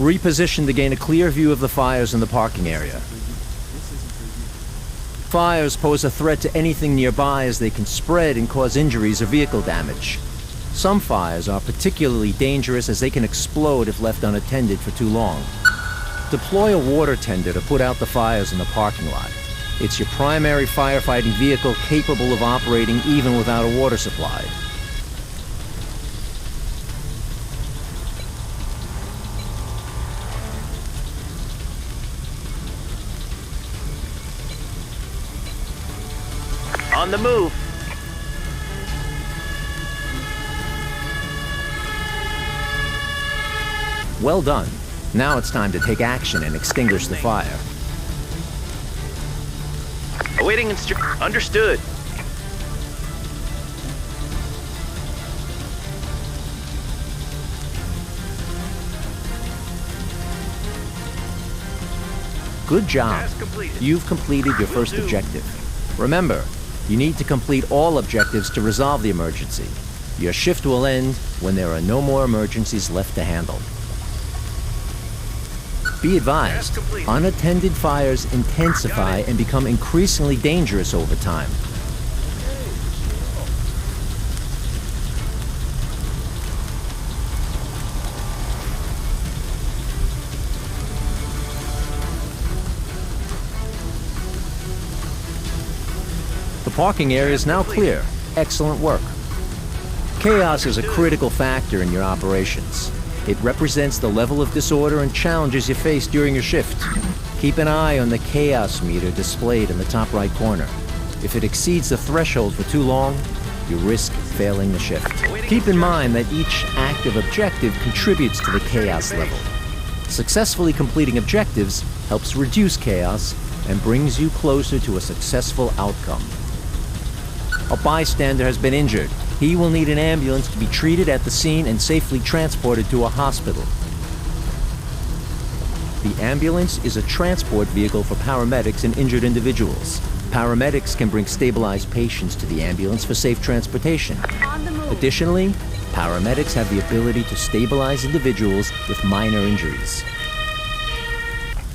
Reposition to gain a clear view of the fires in the parking area. Fires pose a threat to anything nearby as they can spread and cause injuries or vehicle damage. Some fires are particularly dangerous as they can explode if left unattended for too long. Deploy a water tender to put out the fires in the parking lot. It's your primary firefighting vehicle capable of operating even without a water supply. On the move. Well done. Now it's time to take action and extinguish the fire. Awaiting understood. Good job. Task completed. You've completed your first objective. Remember, you need to complete all objectives to resolve the emergency. Your shift will end when there are no more emergencies left to handle. Be advised, unattended fires intensify and become increasingly dangerous over time. The parking area is now clear. Excellent work. Chaos is a critical factor in your operations. It represents the level of disorder and challenges you face during your shift. Keep an eye on the chaos meter displayed in the top right corner. If it exceeds the threshold for too long, you risk failing the shift. Keep in mind that each active objective contributes to the chaos level. Successfully completing objectives helps reduce chaos and brings you closer to a successful outcome. A bystander has been injured. He will need an ambulance to be treated at the scene and safely transported to a hospital. The ambulance is a transport vehicle for paramedics and injured individuals. Paramedics can bring stabilized patients to the ambulance for safe transportation. Additionally, paramedics have the ability to stabilize individuals with minor injuries.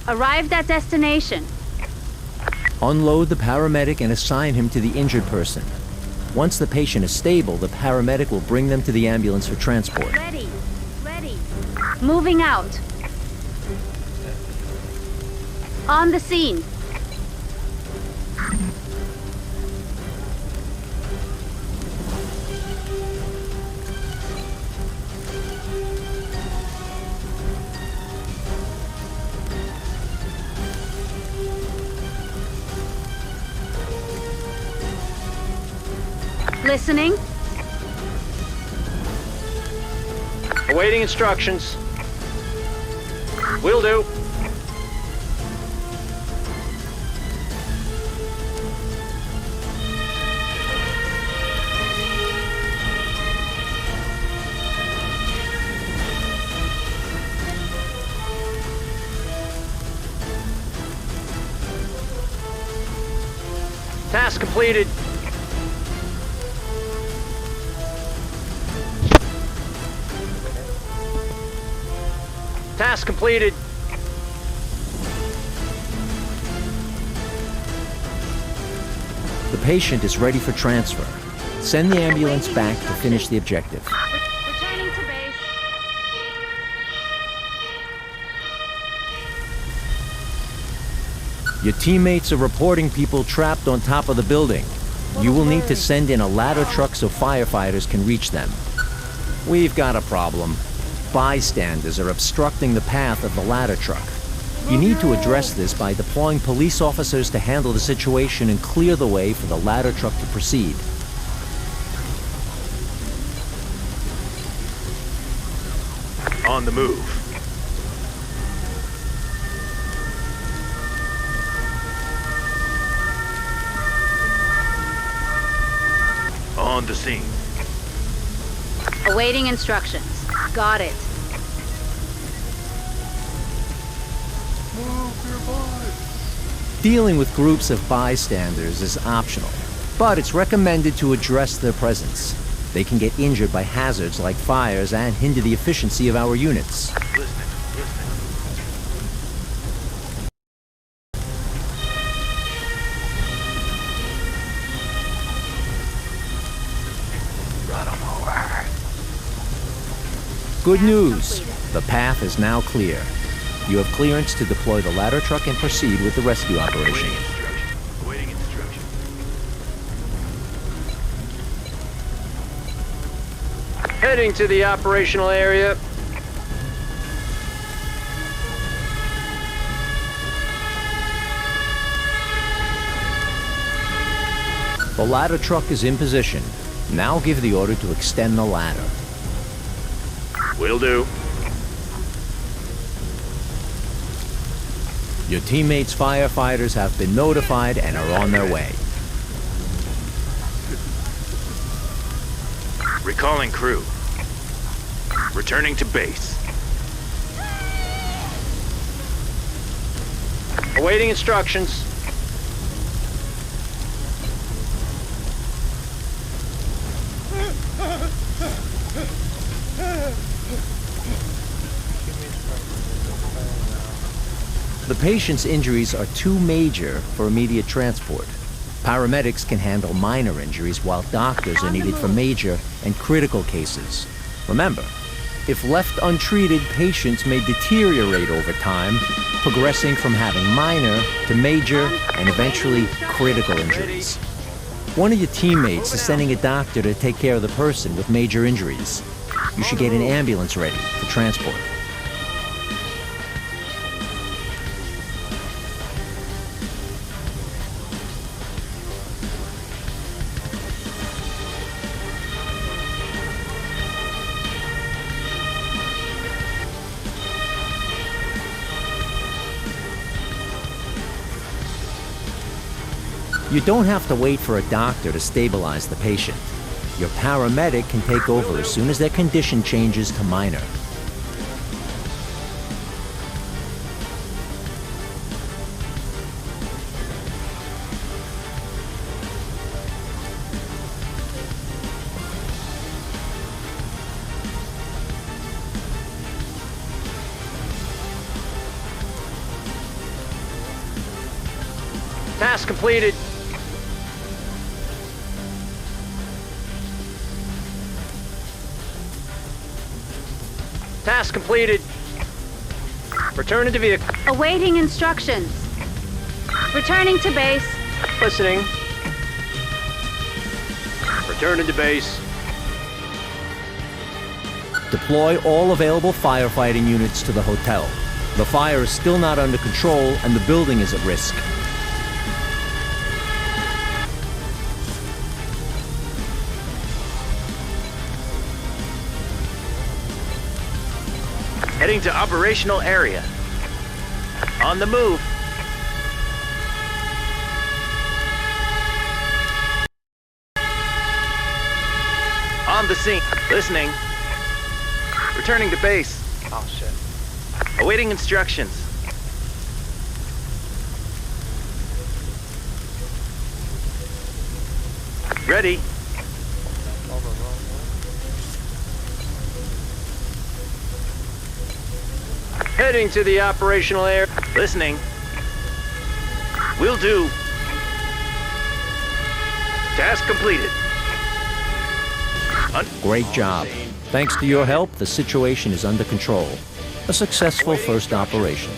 Arrived at destination. Unload the paramedic and assign him to the injured person. Once the patient is stable, the paramedic will bring them to the ambulance for transport. Ready. Moving out. On the scene. Listening. Awaiting instructions. Will do. Task completed. Task completed. The patient is ready for transfer. Send the ambulance back to finish the objective. Returning to base. Your teammates are reporting people trapped on top of the building. You will need to send in a ladder truck so firefighters can reach them. We've got a problem. Bystanders are obstructing the path of the ladder truck. You need to address this by deploying police officers to handle the situation and clear the way for the ladder truck to proceed. On the move. On the scene. Awaiting instructions. Got it. Dealing with groups of bystanders is optional, but it's recommended to address their presence. They can get injured by hazards like fires and hinder the efficiency of our units. Listening. Good news. The path is now clear. You have clearance to deploy the ladder truck and proceed with the rescue operation. Awaiting instruction. Heading to the operational area. The ladder truck is in position. Now give the order to extend the ladder. Will do. Your teammates' firefighters have been notified and are on their way. Recalling crew. Returning to base. Awaiting instructions. The patient's injuries are too major for immediate transport. Paramedics can handle minor injuries while doctors are needed for major and critical cases. Remember, if left untreated, patients may deteriorate over time, progressing from having minor to major and eventually critical injuries. One of your teammates is sending a doctor to take care of the person with major injuries. You should get an ambulance ready for transport. You don't have to wait for a doctor to stabilize the patient. Your paramedic can take over as soon as their condition changes to minor. Task completed. Task completed. Returning to vehicle. Awaiting instructions. Returning to base. Listening. Returning to base. Deploy all available firefighting units to the hotel. The fire is still not under control and the building is at risk. Heading to operational area. On the move. On the scene. Listening. Returning to base. Oh shit. Awaiting instructions. Ready. Heading to the operational area. Listening. Will do. Task completed. Great job. Thanks to your help, the situation is under control. A successful first operation.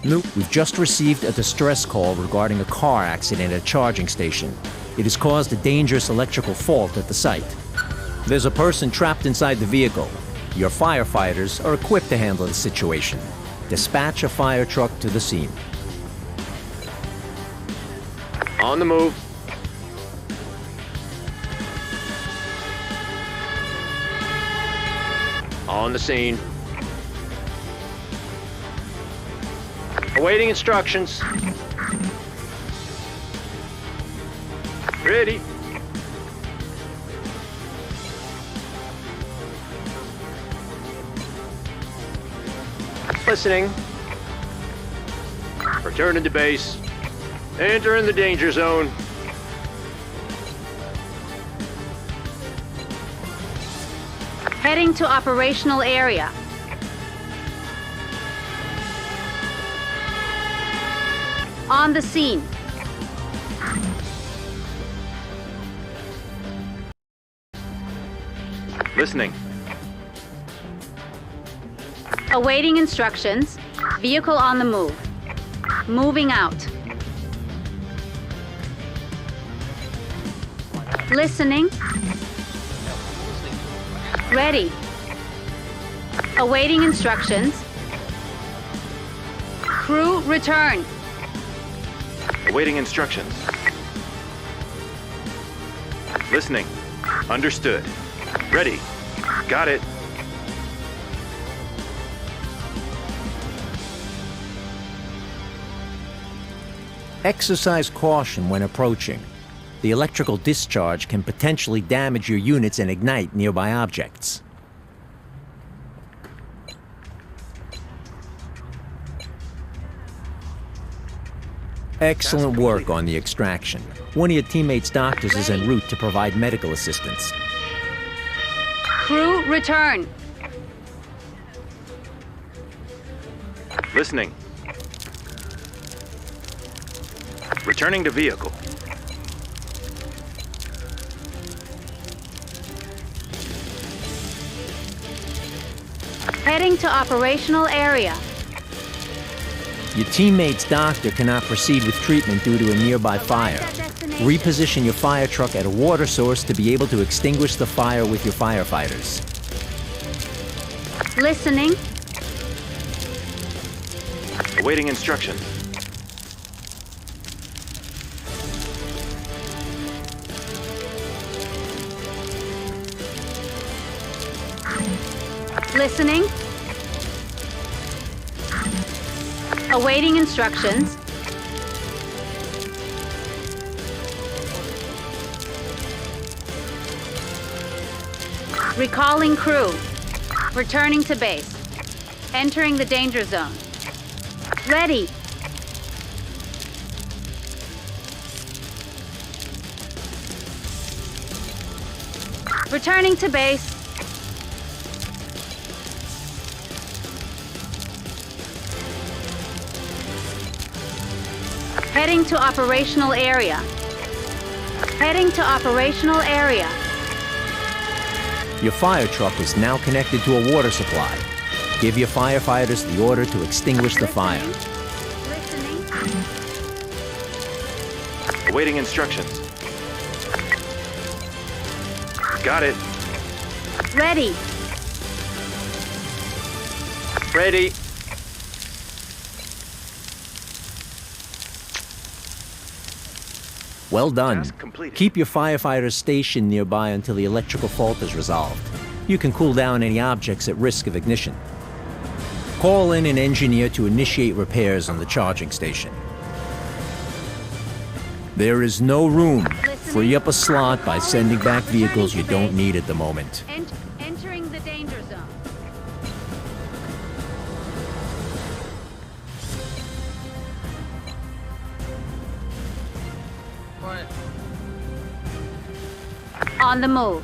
Nope. We've just received a distress call regarding a car accident at a charging station. It has caused a dangerous electrical fault at the site. There's a person trapped inside the vehicle. Your firefighters are equipped to handle the situation. Dispatch a fire truck to the scene. On the move. On the scene. Awaiting instructions. Ready. Listening. Returning to base. Entering the danger zone. Heading to operational area. On the scene. Listening. Awaiting instructions. Vehicle on the move. Moving out. Listening. Ready. Awaiting instructions. Crew return. Awaiting instructions. Listening. Understood. Ready. Got it. Exercise caution when approaching. The electrical discharge can potentially damage your units and ignite nearby objects. Excellent work on the extraction. One of your teammates' doctors is en route to provide medical assistance. Crew return. Listening. Returning to vehicle. Heading to operational area. Your teammate's doctor cannot proceed with treatment due to a nearby fire. Reposition your fire truck at a water source to be able to extinguish the fire with your firefighters. Listening. Awaiting instructions. Listening. Awaiting instructions. Recalling crew. Returning to base. Entering the danger zone. Ready. Returning to base. Heading to operational area. Heading to operational area. Your fire truck is now connected to a water supply. Give your firefighters the order to extinguish the fire. Listening. Awaiting instructions. Got it. Ready. Ready. Well done. Task completed. Keep your firefighters stationed nearby until the electrical fault is resolved. You can cool down any objects at risk of ignition. Call in an engineer to initiate repairs on the charging station. There is no room. Free up a slot by sending back vehicles you don't need at the moment. Entering the danger zone. On the move.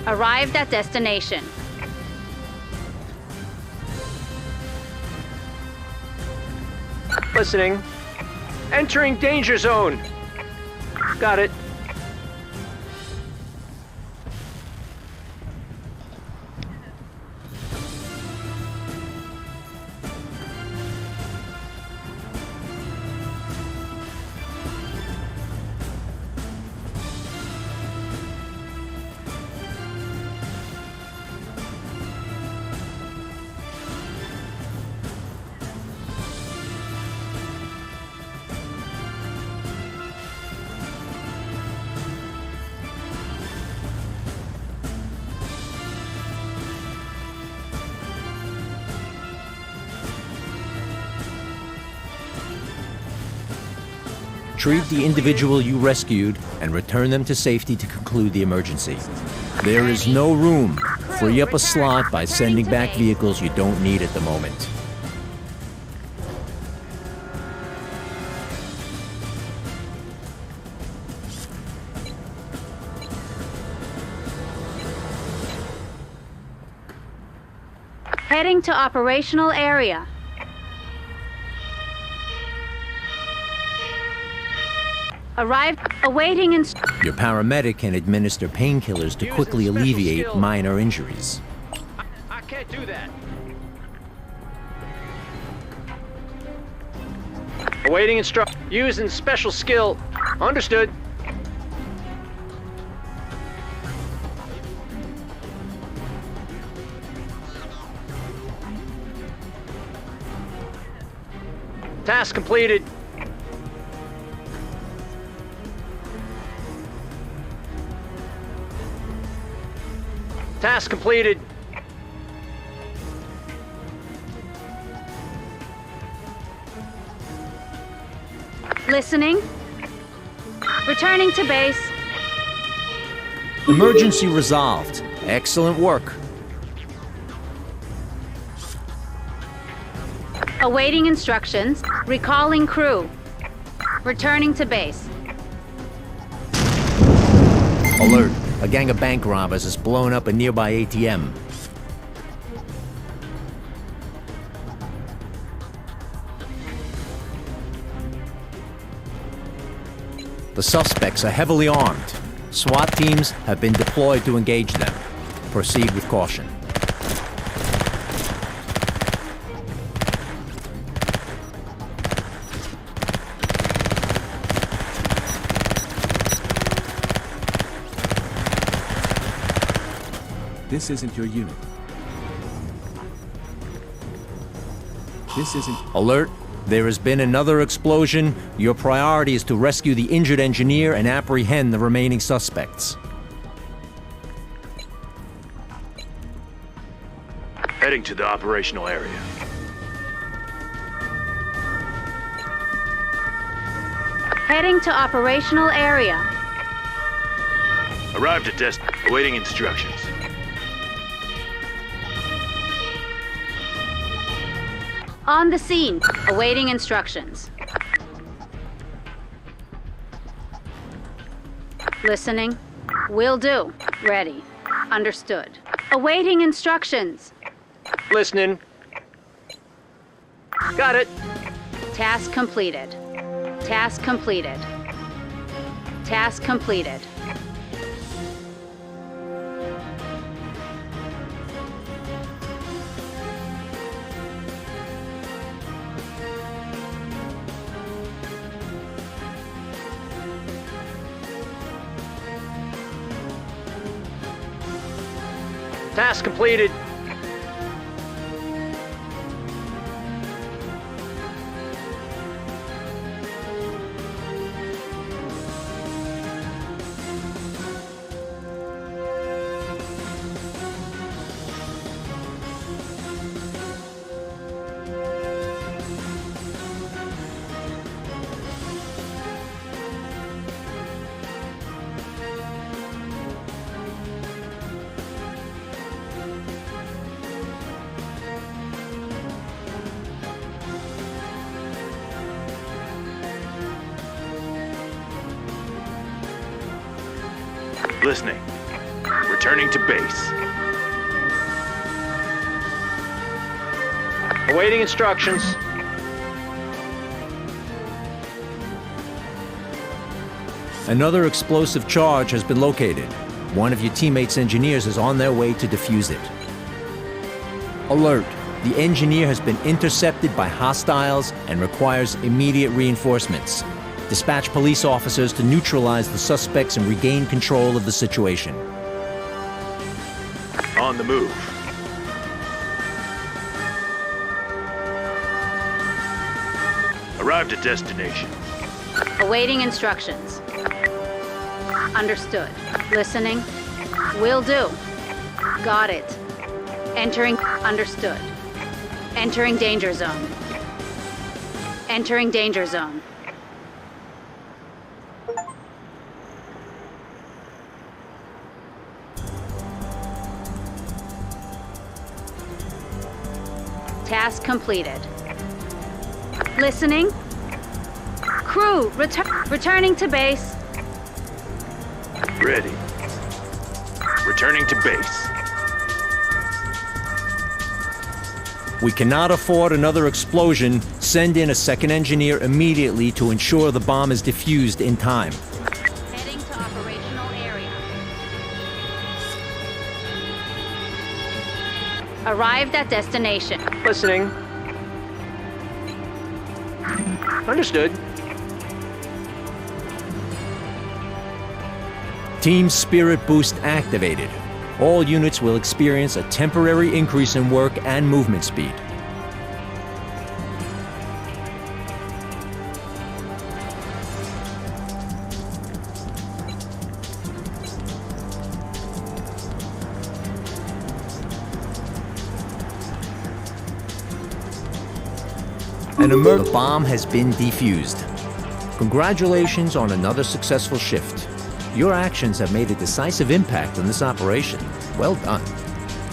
Arrived at destination. Listening. Entering danger zone. Got it. Retrieve the individual you rescued and return them to safety to conclude the emergency. There is no room. Free up a slot by sending back vehicles you don't need at the moment. Heading to operational area. Arrived, awaiting Your paramedic can administer painkillers to quickly Using special alleviate skill. minor injuries. I can't do that. Awaiting instruction. Using special skill. Understood. Task completed. Task completed. listening. Returning to base. Emergency resolved. Excellent work. Awaiting instructions. Recalling crew. Returning to base. Alert. A gang of bank robbers has blown up a nearby ATM. The suspects are heavily armed. SWAT teams have been deployed to engage them. Proceed with caution. This isn't your unit. This isn't... Alert. There has been another explosion. Your priority is to rescue the injured engineer and apprehend the remaining suspects. Heading to the operational area. Heading to operational area. Arrived at desk, awaiting instructions. On the scene. Awaiting instructions. Listening. Will do. Ready. Understood. Awaiting instructions. Listening. Got it. Task completed. Task completed. Task completed. Task completed. Listening. Returning to base. Awaiting instructions. Another explosive charge has been located. One of your teammates' engineers is on their way to defuse it. Alert. The engineer has been intercepted by hostiles and requires immediate reinforcements. Dispatch police officers to neutralize the suspects and regain control of the situation. On the move. Arrived at destination. Awaiting instructions. Understood. Listening. Will do. Got it. Entering. Understood. Entering danger zone. Entering danger zone. Task completed. Listening. Crew, returning to base. Ready. Returning to base. We cannot afford another explosion. Send in a second engineer immediately to ensure the bomb is defused in time. Heading to operational area. Arrived at destination. Listening. Understood. Team Spirit Boost activated. All units will experience a temporary increase in work and movement speed. The bomb has been defused. Congratulations on another successful shift. Your actions have made a decisive impact on this operation. Well done.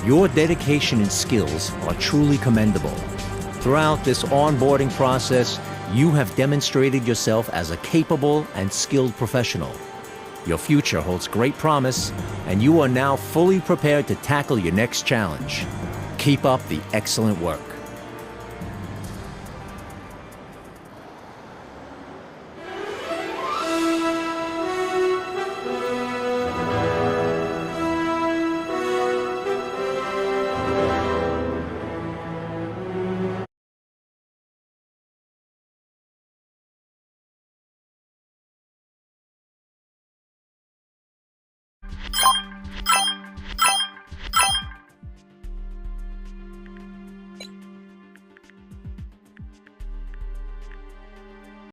Your dedication and skills are truly commendable. Throughout this onboarding process, you have demonstrated yourself as a capable and skilled professional. Your future holds great promise, and you are now fully prepared to tackle your next challenge. Keep up the excellent work.